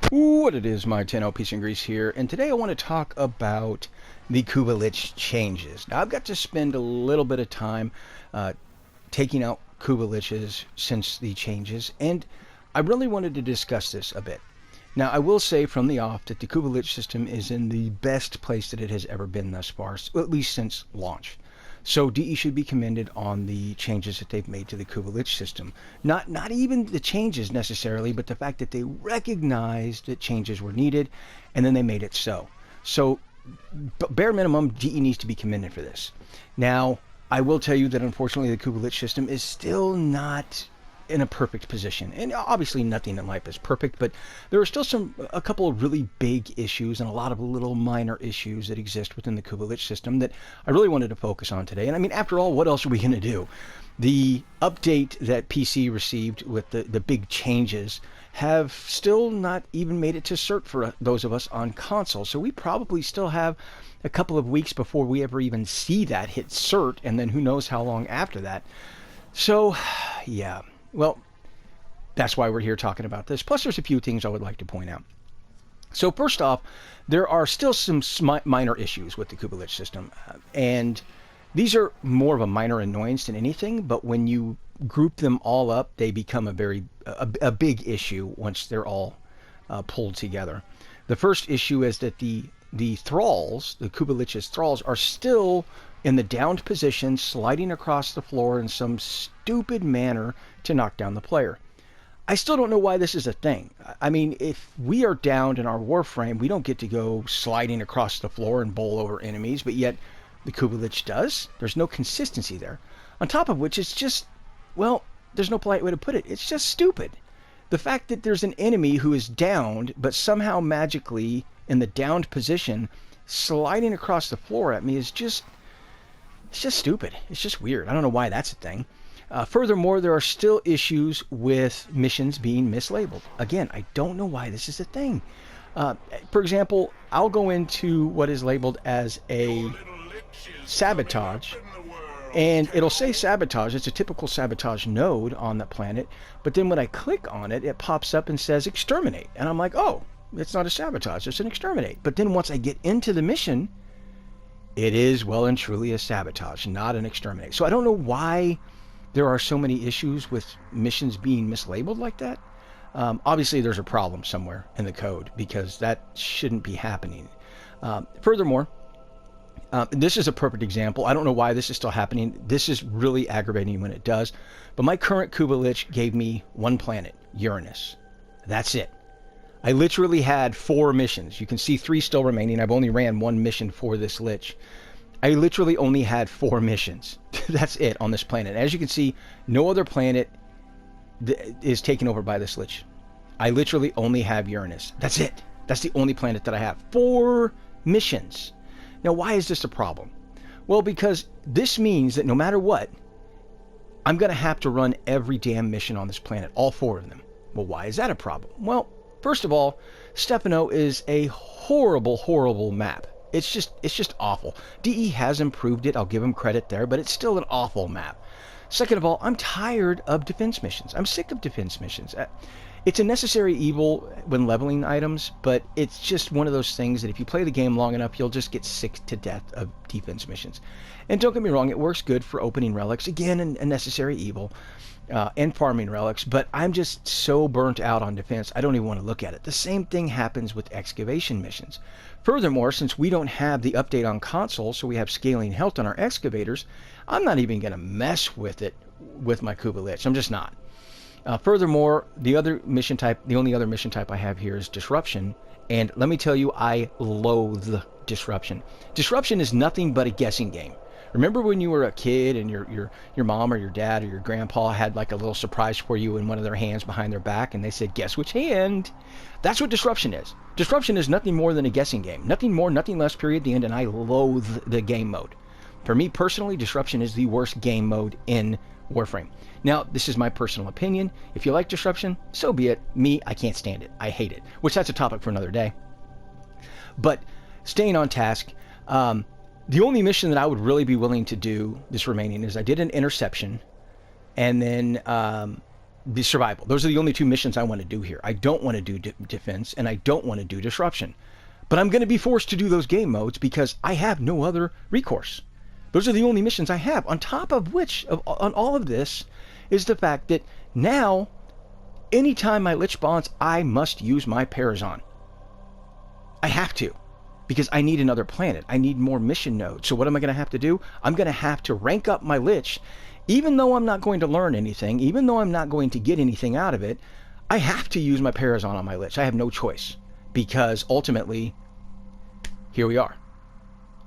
What it is, my 10L Peace and Grease here, and today I want to talk about the Kuva Lich changes. Now, I've got to spend a little bit of time taking out Kuva Liches since the changes, and I really wanted to discuss this a bit. Now, I will say from the off that the Kuva Lich system is in the best place that it has ever been thus far, at least since launch. So DE should be commended on the changes that they've made to the Kuva Lich system. Not even the changes necessarily, but the fact that they recognized that changes were needed, and then they made it so. So, bare minimum, DE needs to be commended for this. Now, I will tell you that unfortunately the Kuva Lich system is still not in a perfect position. And obviously nothing in life is perfect, but there are still a couple of really big issues and a lot of little minor issues that exist within the Kuva Lich system that I really wanted to focus on today. And I mean, after all, what else are we going to do? The update that PC received with the big changes have still not even made it to cert for those of us on console. So we probably still have a couple of weeks before we ever even see that hit cert, and then who knows how long after that. So, yeah. Well, that's why we're here talking about this. Plus, there's a few things I would like to point out. So first off, there are still some minor issues with the Kuva Lich system. And these are more of a minor annoyance than anything, but when you group them all up, they become a big issue once they're all pulled together. The first issue is that the thralls, the Kuva Lich's thralls, are still in the downed position, sliding across the floor in some stupid manner to knock down the player. I still don't know why this is a thing. I mean, if we are downed in our Warframe, we don't get to go sliding across the floor and bowl over enemies, but yet the Kuva Lich does. There's no consistency there. On top of which, it's just, well, there's no polite way to put it. It's just stupid. The fact that there's an enemy who is downed, but somehow magically in the downed position, sliding across the floor at me is just... it's just stupid. It's just weird. I don't know why that's a thing. Furthermore, there are still issues with missions being mislabeled. Again, I don't know why this is a thing. For example, I'll go into what is labeled as a sabotage, and it'll say sabotage. It's a typical sabotage node on the planet, but then when I click on it, it pops up and says exterminate. And I'm like, oh, it's not a sabotage, it's an exterminate. But then once I get into the mission, it is well and truly a sabotage, not an exterminate. So I don't know why there are so many issues with missions being mislabeled like that. Obviously, there's a problem somewhere in the code because that shouldn't be happening. Furthermore, this is a perfect example. I don't know why this is still happening. This is really aggravating when it does. But my current Kuva Lich gave me one planet, Uranus. That's it. I literally had 4 missions. You can see 3 still remaining. I've only ran 1 mission for this Lich. I literally only had 4 missions. That's it on this planet. As you can see, no other planet is taken over by this Lich. I literally only have Uranus. That's it. That's the only planet that I have. 4 missions. Now, why is this a problem? Well, because this means that no matter what, I'm going to have to run every damn mission on this planet. All 4 of them. Well, why is that a problem? Well, first of all, Stefano is a horrible, horrible map. It's just awful. DE has improved it. I'll give him credit there, but it's still an awful map. Second of all, I'm tired of defense missions. I'm sick of defense missions. It's a necessary evil when leveling items, but it's just one of those things that if you play the game long enough, you'll just get sick to death of defense missions. And don't get me wrong, it works good for opening relics. Again, a necessary evil. And farming relics, but I'm just so burnt out on defense, I don't even want to look at it. The same thing happens with excavation missions. Furthermore, since we don't have the update on console, so we have scaling health on our excavators, I'm not even going to mess with it with my Kuva Lich. I'm just not. Furthermore, the only other mission type I have here is Disruption, and let me tell you, I loathe Disruption. Disruption is nothing but a guessing game. Remember when you were a kid and your mom or your dad or your grandpa had like a little surprise for you in one of their hands behind their back and they said, guess which hand? That's what Disruption is. Disruption is nothing more than a guessing game. Nothing more, nothing less, period, the end, and I loathe the game mode. For me personally, Disruption is the worst game mode in Warframe. Now, this is my personal opinion. If you like Disruption, so be it. Me, I can't stand it. I hate it. Which that's a topic for another day. But staying on task, the only mission that I would really be willing to do this remaining is I did an interception, and then the survival. Those are the only two missions I want to do here. I don't want to do defense, and I don't want to do disruption. But I'm going to be forced to do those game modes because I have no other recourse. Those are the only missions I have. On top of which, on all of this, is the fact that now, anytime my Lich spawns, I must use my Parazon. I have to, because I need another planet. I need more mission nodes. So what am I going to have to do? I'm going to have to rank up my Lich. Even though I'm not going to learn anything, even though I'm not going to get anything out of it, I have to use my Parazon on my Lich. I have no choice, because ultimately, here we are.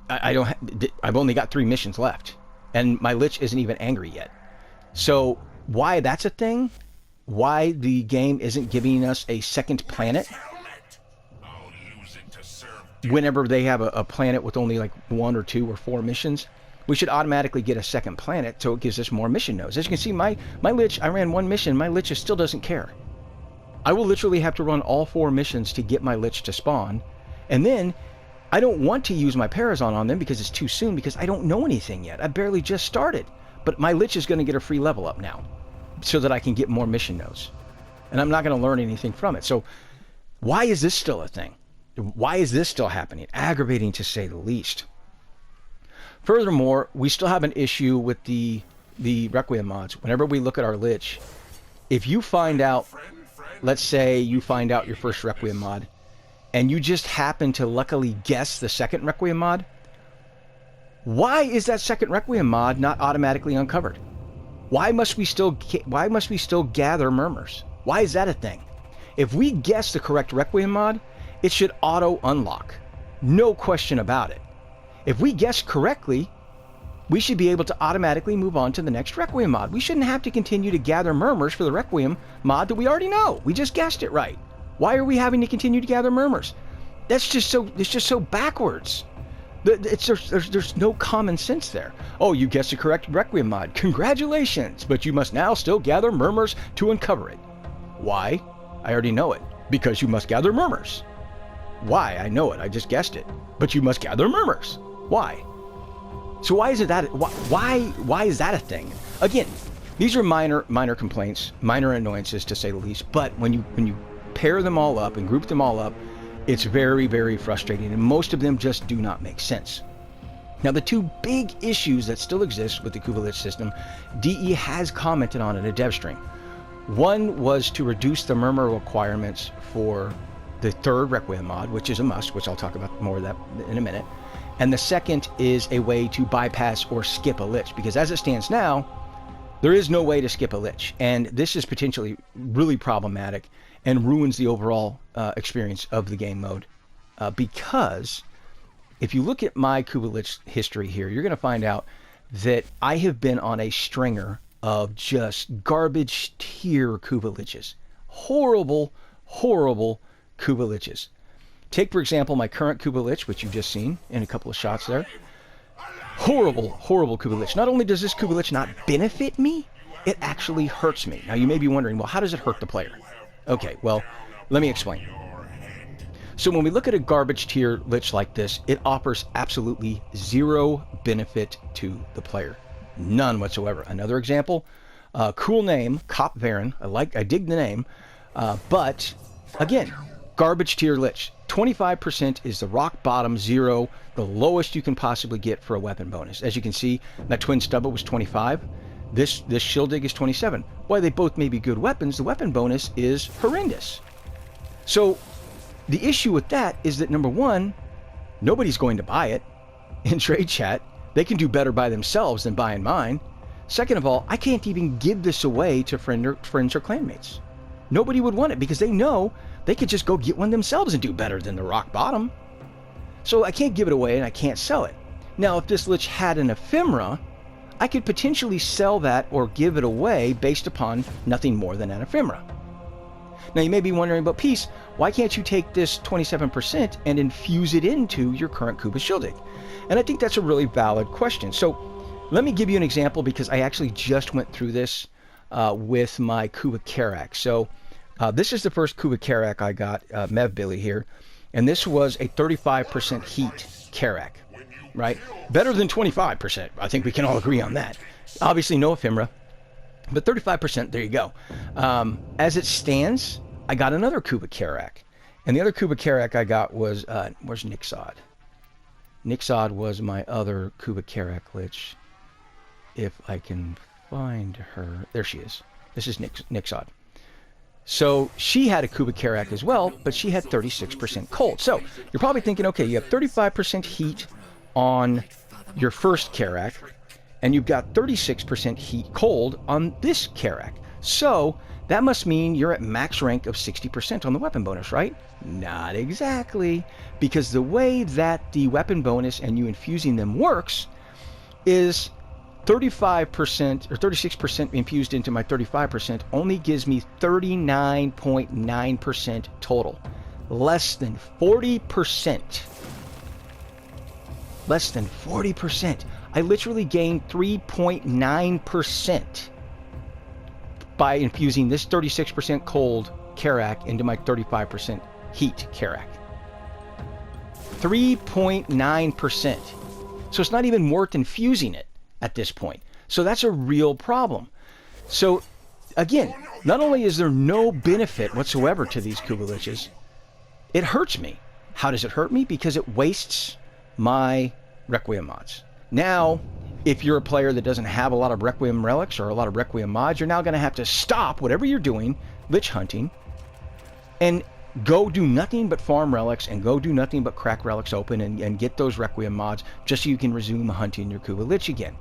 I've only got 3 missions left, and my Lich isn't even angry yet. So why that's a thing, why the game isn't giving us a second planet whenever they have a planet with only like 1 or 2 or 4 missions, we should automatically get a second planet so it gives us more mission nodes. As you can see, my Lich, I ran 1 mission, my Lich still doesn't care. I will literally have to run all 4 missions to get my Lich to spawn, and then I don't want to use my Parazon on them because it's too soon, because I don't know anything yet. I barely just started. But my Lich is going to get a free level up now so that I can get more mission nodes. And I'm not going to learn anything from it. So why is this still a thing? Why is this still happening? Aggravating, to say the least. Furthermore, we still have an issue with the Requiem mods. Whenever we look at our Lich, if you find out, let's say you find out your first Requiem mod, and you just happen to luckily guess the second Requiem mod, why is that second Requiem mod not automatically uncovered? Why must we still gather murmurs? Why is that a thing? If we guess the correct Requiem mod, it should auto unlock. No question about it. If we guess correctly, we should be able to automatically move on to the next Requiem mod. We shouldn't have to continue to gather murmurs for the Requiem mod that we already know. We just guessed it right. Why are we having to continue to gather murmurs? It's just so backwards. There's no common sense there. Oh, you guessed the correct Requiem mod. Congratulations, but you must now still gather murmurs to uncover it. Why? I already know it. Because you must gather murmurs. Why? I know it. I just guessed it. But you must gather murmurs. Why? So why is it that? Why is that a thing? Again, these are minor complaints, minor annoyances, to say the least. But when you pair them all up and group them all up, it's very, very frustrating, and most of them just do not make sense. Now, the 2 big issues that still exist with the Kuva Lich system, DE has commented on in a dev stream. One was to reduce the murmur requirements for the 3rd Requiem mod, which is a must, which I'll talk about more of that in a minute. And the second is a way to bypass or skip a Lich, because as it stands now, there is no way to skip a Lich, and this is potentially really problematic and ruins the overall experience of the game mode. Because if you look at my Kuva Lich history here, you're going to find out that I have been on a stringer of just garbage tier Kuva Liches. Horrible, horrible Kuva Liches. Take, for example, my current Kuva Lich, which you've just seen in a couple of shots there. Horrible, horrible Kuva Lich. Not only does this Kuva Lich not benefit me, it actually hurts me. Now, you may be wondering, well, how does it hurt the player? Okay, well, let me explain. So when we look at a garbage tier Lich like this, it offers absolutely 0 benefit to the player. None whatsoever. Another example, cool name, Cop Varen. I dig the name, but again, garbage tier Lich. 25% is the rock bottom 0, the lowest you can possibly get for a weapon bonus. As you can see, that Twin Stubble was 25. This Shield Dig is 27. While they both may be good weapons, the weapon bonus is horrendous. So the issue with that is that, number one, nobody's going to buy it in trade chat. They can do better by themselves than buying mine. Second of all, I can't even give this away to friends or clanmates. Nobody would want it because they know they could just go get one themselves and do better than the rock bottom. So I can't give it away and I can't sell it. Now, if this Lich had an ephemera, I could potentially sell that or give it away based upon nothing more than an ephemera. Now, you may be wondering, but Peace, why can't you take this 27% and infuse it into your current Kuva Shield Dig? And I think that's a really valid question. So let me give you an example, because I actually just went through this with my Kuva Karak. So this is the first Kuva Karak I got, Mev Billy here, and this was a 35% heat Karak, right? Better than 25%. I think we can all agree on that. Obviously no ephemera. But 35%, there you go. As it stands, I got another Kuva Karak. And the other Kuva Karak I got was, where's Nixod? Nixod was my other Kuva Karak Lich. If I can find her. There she is. This is Nixod. So she had a Kuva Karak as well, but she had 36% cold. So you're probably thinking, okay, you have 35% heat on your first Karak, and you've got 36% heat cold on this Karak. So that must mean you're at max rank of 60% on the weapon bonus, right? Not exactly, because the way that the weapon bonus and you infusing them works is 35% or 36% infused into my 35% only gives me 39.9% total. Less than 40%. Less than 40%. I literally gained 3.9% by infusing this 36% cold Karak into my 35% heat Karak. 3.9%. So it's not even worth infusing it at this point. So that's a real problem. So again, not only is there no benefit whatsoever to these Kuva Liches, it hurts me. How does it hurt me? Because it wastes my Requiem mods. Now, if you're a player that doesn't have a lot of Requiem relics or a lot of Requiem mods, you're now going to have to stop whatever you're doing, Lich hunting, and go do nothing but farm relics and go do nothing but crack relics open and get those Requiem mods just so you can resume hunting your Kuva Lich again.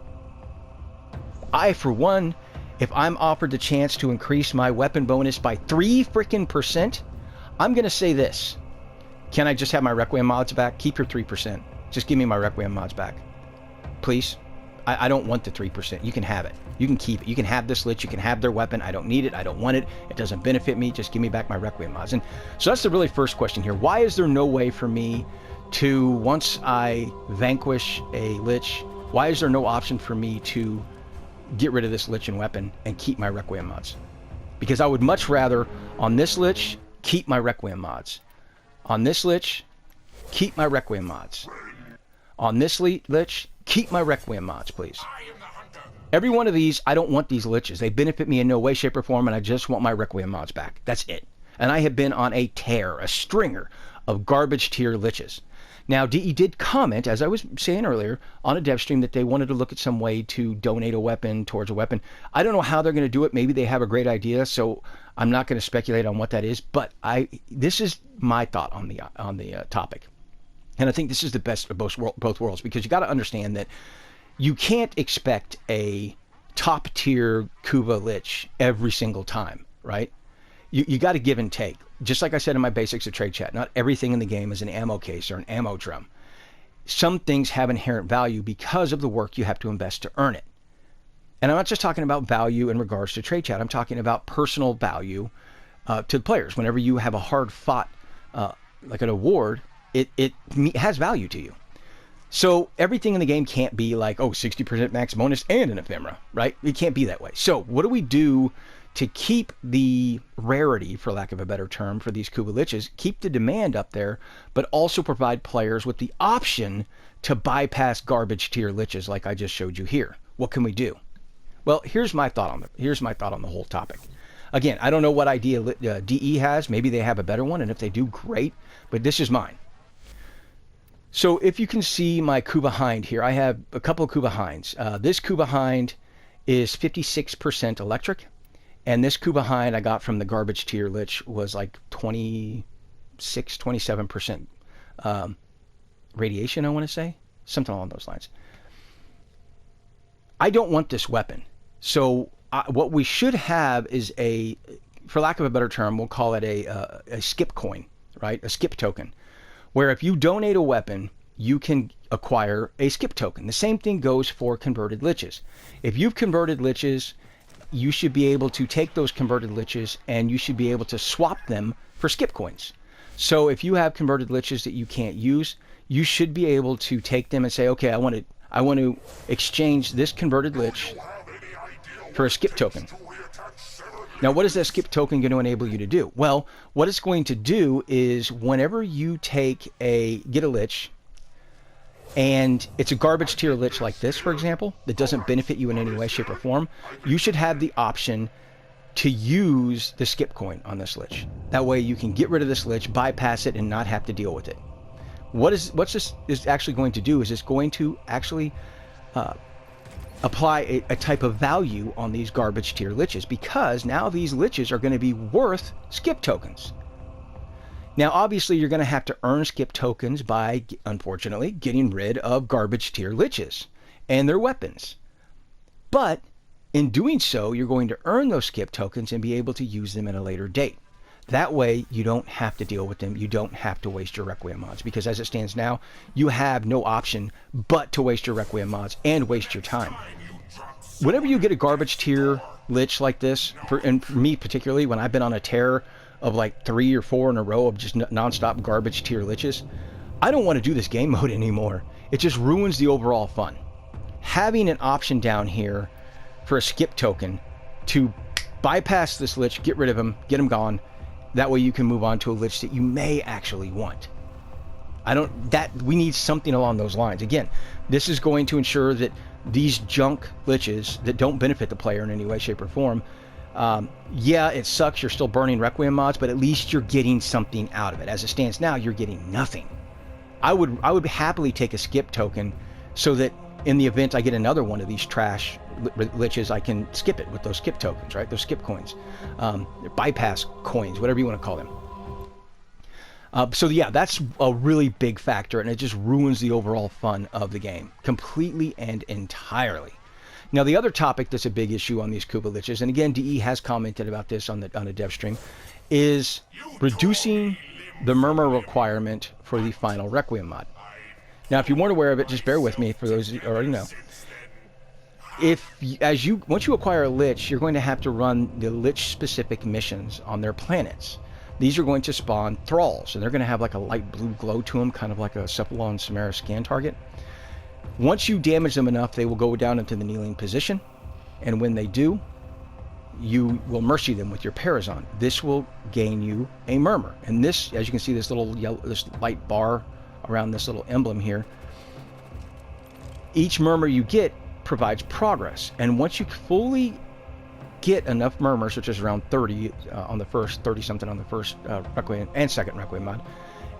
I, for one, if I'm offered the chance to increase my weapon bonus by 3%, I'm going to say this. Can I just have my Requiem mods back? Keep your 3%. Just give me my Requiem mods back. Please. I don't want the 3%. You can have it. You can keep it. You can have this Lich. You can have their weapon. I don't need it. I don't want it. It doesn't benefit me. Just give me back my Requiem mods. And so that's the really first question here. Why is there no way for me to, once I vanquish a Lich, why is there no option for me to get rid of this Lich and weapon and keep my Requiem mods? Because I would much rather, on this Lich, keep my Requiem mods. On this Lich, keep my Requiem mods. On this Lich, keep my Requiem mods, please. Every one of these, I don't want these Liches. They benefit me in no way, shape, or form, and I just want my Requiem mods back. That's it. And I have been on a tear, a stringer of garbage tier Liches. Now, DE did comment, as I was saying earlier, on a dev stream that they wanted to look at some way to donate a weapon towards a weapon. I don't know how they're going to do it. Maybe they have a great idea, so I'm not going to speculate on what that is. But this is my thought on the topic. And I think this is the best of both worlds, because you got to understand that you can't expect a top tier Kuva Lich every single time, right? You got to give and take. Just like I said in my basics of trade chat, not everything in the game is an ammo case or an ammo drum. Some things have inherent value because of the work you have to invest to earn it. And I'm not just talking about value in regards to trade chat. I'm talking about personal value to the players. Whenever you have a hard fought, like an award, it has value to you. So everything in the game can't be like, 60% max bonus and an ephemera, right? It can't be that way. So what do we do to keep the rarity, for lack of a better term, for these Kuva Liches, keep the demand up there, but also provide players with the option to bypass garbage tier Liches like I just showed you here? What can we do? Well, here's my thought on the whole topic. Again, I don't know what idea DE has. Maybe they have a better one, and if they do, great. But this is mine. So if you can see my Kuva Hind here, I have a couple of Kuva Hinds. This Kuva Hind is 56% electric, and this Kuva Hind I got from the garbage tier Lich was like 27% radiation, I want to say. Something along those lines. I don't want this weapon. So what we should have is for lack of a better term, we'll call it a skip coin, right? A skip token, where if you donate a weapon, you can acquire a skip token. The same thing goes for converted Liches. If you've converted Liches, you should be able to take those converted Liches and you should be able to swap them for skip coins. So if you have converted Liches that you can't use, you should be able to take them and say, okay, I want to exchange this converted Lich for a skip token. Now, what is that skip token going to enable you to do? Well, what it's going to do is whenever you get a Lich, and it's a garbage tier lich like this, for example, that doesn't benefit you in any way, shape, or form, you should have the option to use the skip coin on this lich. That way you can get rid of this lich, bypass it, and not have to deal with it. What's this is actually going to do is it's going to actually apply a type of value on these garbage tier liches, because now these liches are going to be worth skip tokens. Now, obviously, you're going to have to earn skip tokens by, unfortunately, getting rid of garbage tier liches and their weapons. But in doing so, you're going to earn those skip tokens and be able to use them at a later date. That way, you don't have to deal with them. You don't have to waste your Requiem mods, because as it stands now, you have no option but to waste your Requiem mods and waste your time. Whenever you get a garbage tier lich like this, and for me particularly, when I've been on a tear of like 3 or 4 in a row of just non-stop garbage tier liches, I don't want to do this game mode anymore. It just ruins the overall fun. Having an option down here for a skip token to bypass this lich, get rid of him, get him gone, that way you can move on to a lich that you may actually want. We need something along those lines. Again, this is going to ensure that these junk liches that don't benefit the player in any way, shape, or form, yeah, it sucks, you're still burning Requiem mods, but at least you're getting something out of it. As it stands now, you're getting nothing. I would happily take a skip token so that in the event I get another one of these trash liches, I can skip it with those skip tokens, right? Those skip coins, bypass coins, whatever you want to call them. So yeah, that's a really big factor, and it just ruins the overall fun of the game completely and entirely. Now, the other topic that's a big issue on these Kuva Liches, and again, DE has commented about this on a dev stream, is reducing the murmur requirement for the final Requiem mod. Now, if you weren't aware of it, just bear with me for those who already know. Once you acquire a Lich, you're going to have to run the Lich-specific missions on their planets. These are going to spawn thralls, and they're going to have like a light blue glow to them, kind of like a Cephalon Samara scan target. Once you damage them enough, they will go down into the kneeling position, and when they do, you will mercy them with your Parazon. This will gain you a murmur, and this, as you can see, this little yellow, this light bar around this little emblem here, each murmur you get provides progress, and once you fully get enough murmurs, which is around 30 on the first, 30 something on the first Requiem and second Requiem mod,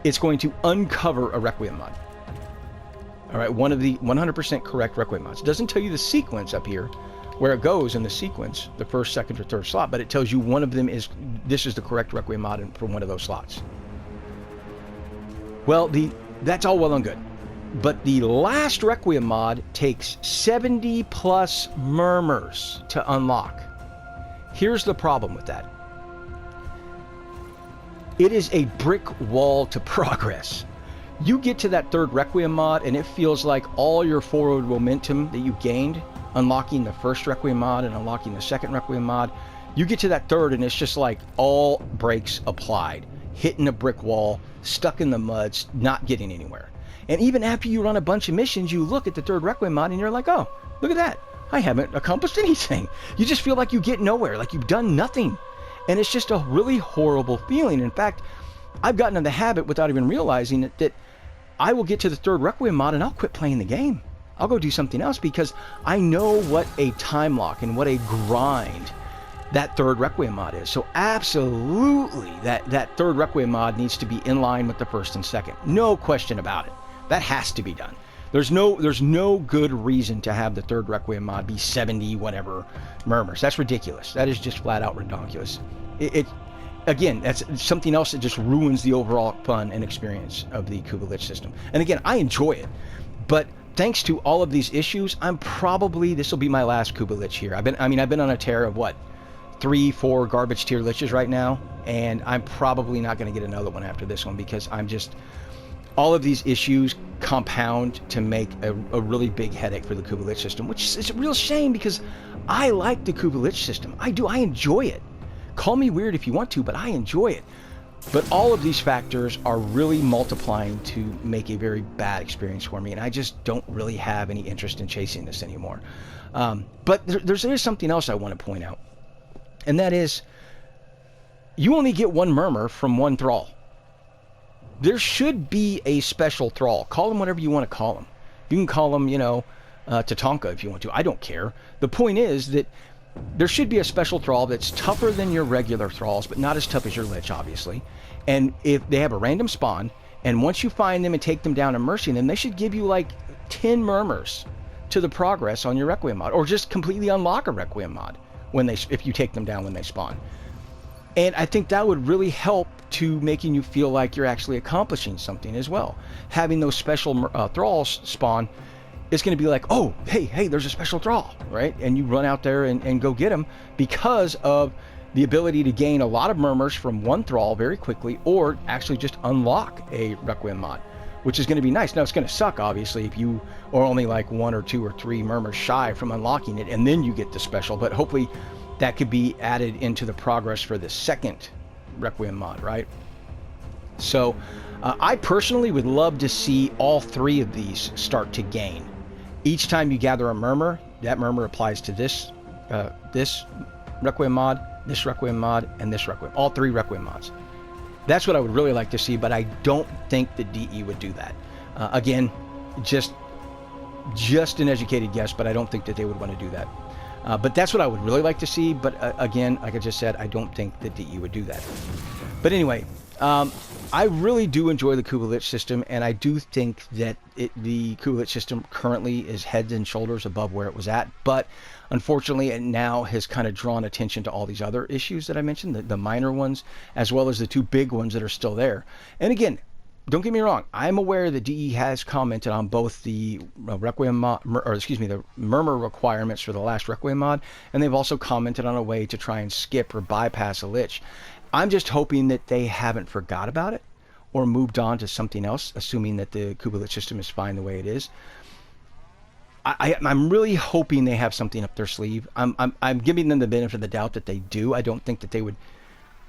it's going to uncover a Requiem mod. All right, one of the 100% correct Requiem mods. It doesn't tell you the sequence up here, where it goes in the sequence, the first, second, or third slot, but it tells you one of them is, this is the correct Requiem mod for one of those slots. Well, that's all well and good, but the last Requiem mod takes 70 plus murmurs to unlock. Here's the problem with that. It is a brick wall to progress. You get to that third Requiem mod, and it feels like all your forward momentum that you gained, unlocking the first Requiem mod and unlocking the second Requiem mod, you get to that third, and it's just like all brakes applied, hitting a brick wall, stuck in the mud, not getting anywhere. And even after you run a bunch of missions, you look at the third Requiem mod, and you're like, oh, look at that. I haven't accomplished anything. You just feel like you get nowhere, like you've done nothing. And it's just a really horrible feeling. In fact, I've gotten in the habit, without even realizing it, that I will get to the third Requiem mod and I'll quit playing the game. I'll go do something else, because I know what a time lock and what a grind that third Requiem mod is. So absolutely, that third Requiem mod needs to be in line with the first and second. No question about it. That has to be done. There's no good reason to have the third Requiem mod be 70 whatever murmurs. That's ridiculous. That is just flat out ridiculous. Again, that's something else that just ruins the overall fun and experience of the Kuva Lich system. And again, I enjoy it, but thanks to all of these issues, this will be my last Kuva Lich here. I've been on a tear of what, 3-4 garbage tier liches right now, and I'm probably not going to get another one after this one, because all of these issues compound to make a really big headache for the Kuva Lich system, which is a real shame, because I like the Kuva Lich system. I enjoy it. Call me weird if you want to, but I enjoy it. But all of these factors are really multiplying to make a very bad experience for me, and I just don't really have any interest in chasing this anymore. But there is something else I want to point out, and that is, you only get one murmur from one thrall. There should be a special thrall. Call them whatever you want to call them. You can call them, Tatanka if you want to. I don't care. The point is that there should be a special thrall that's tougher than your regular thralls, but not as tough as your Lich, obviously. And if they have a random spawn, and once you find them and take them down and mercy them, they should give you like 10 murmurs to the progress on your Requiem mod, or just completely unlock a Requiem mod if you take them down when they spawn. And I think that would really help to making you feel like you're actually accomplishing something as well. Having those special thralls spawn is going to be like, oh, hey, there's a special thrall, right? And you run out there and go get them because of the ability to gain a lot of murmurs from one thrall very quickly, or actually just unlock a Requiem mod, which is going to be nice. Now, it's going to suck, obviously, if you are only like 1 or 2 or 3 murmurs shy from unlocking it, and then you get the special, but hopefully that could be added into the progress for the second Requiem mod, right? So I personally would love to see all 3 of these start to gain. Each time you gather a murmur, that murmur applies to this Requiem mod, this Requiem mod, and this Requiem. All 3 Requiem mods. That's what I would really like to see, but I don't think the DE would do that. Again, just an educated guess, but I don't think that they would want to do that. But that's what I would really like to see. But again, like I just said, I don't think the DE would do that. But anyway, I really do enjoy the Kuva Lich system, and I do think that the Kuva Lich system currently is heads and shoulders above where it was at. But unfortunately, it now has kind of drawn attention to all these other issues that I mentioned, the minor ones, as well as the 2 big ones that are still there. And again, don't get me wrong, I'm aware that DE has commented on both the Requiem mod, the murmur requirements for the last Requiem mod, and they've also commented on a way to try and skip or bypass a Lich. I'm just hoping that they haven't forgot about it or moved on to something else, assuming that the Kuva Lich system is fine the way it is. I'm really hoping they have something up their sleeve. I'm giving them the benefit of the doubt that they do. I don't think that they would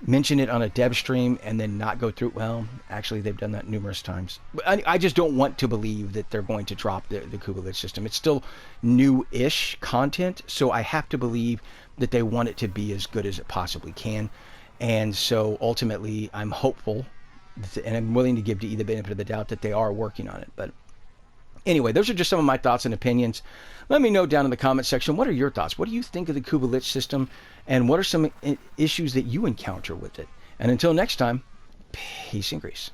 mention it on a dev stream and then not go through. Well, actually, they've done that numerous times. I just don't want to believe that they're going to drop the Kuva Lich system. It's still new-ish content, so I have to believe that they want it to be as good as it possibly can. And so ultimately, I'm hopeful, and I'm willing to give DE the benefit of the doubt that they are working on it. But anyway, those are just some of my thoughts and opinions. Let me know down in the comment section, what are your thoughts? What do you think of the Kuva Lich system? And what are some issues that you encounter with it? And until next time, peace and grace.